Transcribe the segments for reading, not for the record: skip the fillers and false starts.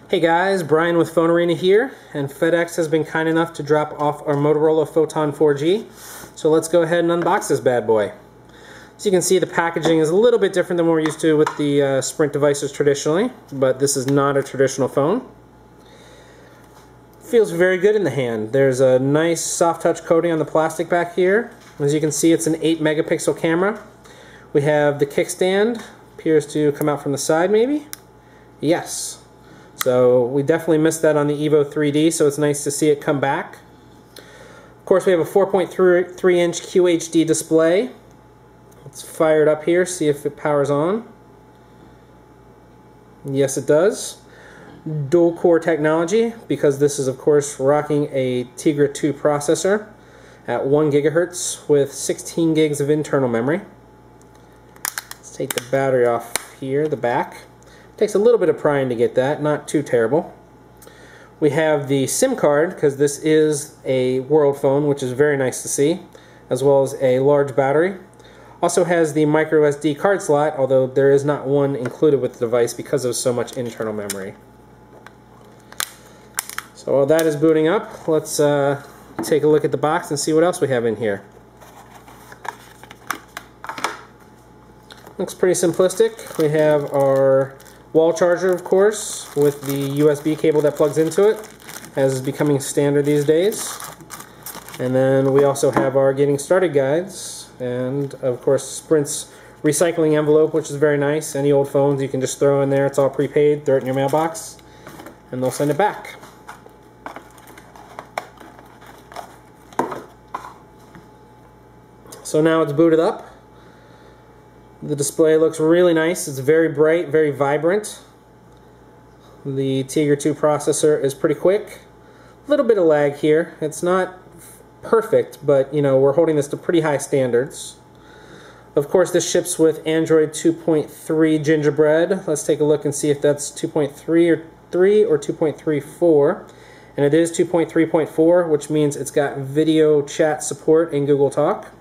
Hey guys, Brian with PhoneArena here, and FedEx has been kind enough to drop off our Motorola PHOTON 4G. So let's go ahead and unbox this bad boy. So you can see the packaging is a little bit different than what we're used to with the Sprint devices traditionally, but this is not a traditional phone. Feels very good in the hand. There's a nice soft touch coating on the plastic back here. As you can see, it's an 8 megapixel camera. We have the kickstand, appears to come out from the side maybe. Yes. So we definitely missed that on the Evo 3D, so it's nice to see it come back. Of course, we have a 4.3 inch QHD display. Let's fire it up here, see if it powers on. Yes, it does. Dual core technology, because this is of course rocking a Tegra 2 processor at 1 gigahertz with 16 gigs of internal memory. Let's take the battery off here, the back. Takes a little bit of prying to get that, not too terrible. We have the SIM card, because this is a world phone, which is very nice to see, as well as a large battery. Also has the micro SD card slot, although there is not one included with the device because of so much internal memory. So while that is booting up, let's take a look at the box and see what else we have in here. Looks pretty simplistic. We have our wall charger, of course, with the USB cable that plugs into it, as is becoming standard these days. And then we also have our getting started guides, and of course Sprint's recycling envelope, which is very nice. Any old phones you can just throw in there, it's all prepaid, throw it in your mailbox, and they'll send it back. So now it's booted up. The display looks really nice. It's very bright, very vibrant. The Tegra 2 processor is pretty quick. A little bit of lag here. It's not perfect, but you know, we're holding this to pretty high standards. Of course, this ships with Android 2.3 Gingerbread. Let's take a look and see if that's 2.3 or 3 or 2.34. And it is 2.3.4, which means it's got video chat support in Google Talk.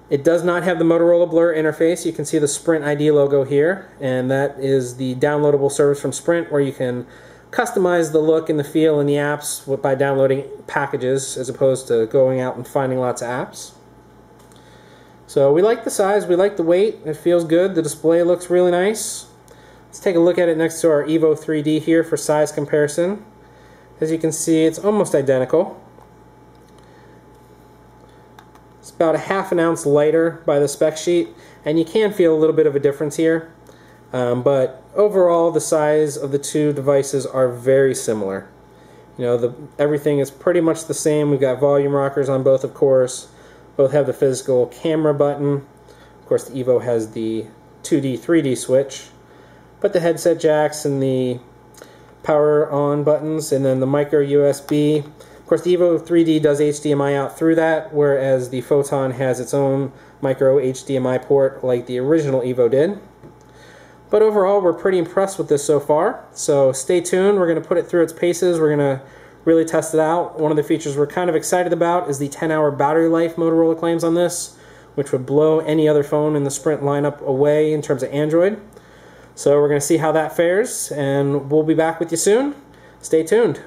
It does not have the Motorola Blur interface. You can see the Sprint ID logo here, and that is the downloadable service from Sprint where you can customize the look and the feel in the apps by downloading packages as opposed to going out and finding lots of apps. So we like the size, we like the weight, it feels good, the display looks really nice. Let's take a look at it next to our Evo 3D here for size comparison. As you can see, it's almost identical. It's about a ½ ounce lighter by the spec sheet, and you can feel a little bit of a difference here. But overall, the size of the two devices are very similar. You know, everything is pretty much the same. We've got volume rockers on both, of course. Both have the physical camera button. Of course, the Evo has the 2D, 3D switch. But the headset jacks and the power on buttons, and then the micro USB. Of course, the Evo 3D does HDMI out through that, whereas the Photon has its own micro HDMI port like the original Evo did. But overall, we're pretty impressed with this so far. So stay tuned. We're going to put it through its paces. We're going to really test it out. One of the features we're kind of excited about is the 10-hour battery life Motorola claims on this, which would blow any other phone in the Sprint lineup away in terms of Android. So we're going to see how that fares, and we'll be back with you soon. Stay tuned.